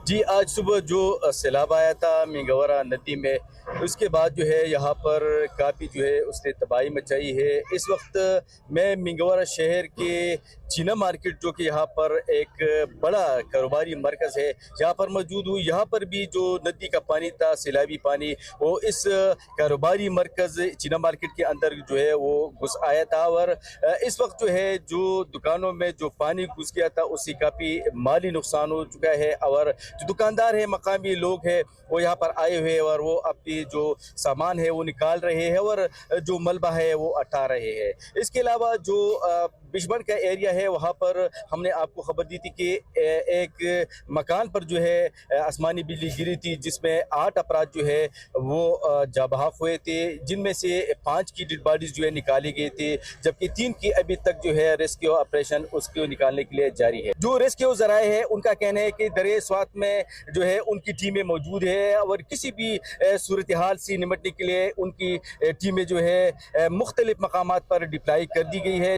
जी, आज सुबह जो सैलाब आया था मिंगवरा नदी में, उसके बाद जो है यहाँ पर काफ़ी जो है उसने तबाही मचाई है। इस वक्त मैं मिंगवरा शहर के चीना मार्केट, जो कि यहाँ पर एक बड़ा कारोबारी मरकज़ है, यहाँ पर मौजूद हूँ। यहाँ पर भी जो नदी का पानी था, सैलाबी पानी, वो इस कारोबारी मरकज़ चीना मार्केट के अंदर जो है वो घुस आया था। और इस वक्त जो है जो दुकानों में जो पानी घुस गया था, उससे काफ़ी माली नुकसान हो चुका है। और जो दुकानदार है, मकामी लोग हैं, वो यहाँ पर आए हुए हैं और वो अपनी जो सामान है वो निकाल रहे हैं और जो मलबा है वो हटा रहे हैं। इसके अलावा जो बिशबन का एरिया है, वहाँ पर हमने आपको खबर दी थी कि एक मकान पर जो है आसमानी बिजली गिरी थी, जिसमें 8 अफराद जो है वो जाँ बहक हुए थे, जिनमें से 5 की डेड बॉडीज जो है निकाली गई थी, जबकि 3 की अभी तक जो है रेस्क्यू ऑपरेशन उसको निकालने के लिए जारी है। जो रेस्क्यू ज़राए हैं, उनका कहना है कि दरिया स्वात में जो है उनकी टीमें मौजूद है और किसी भी सूरत हाल से निपटने के लिए उनकी टीमें जो है मुख्तलिफ मकामात पर डिप्लाई कर दी गई है।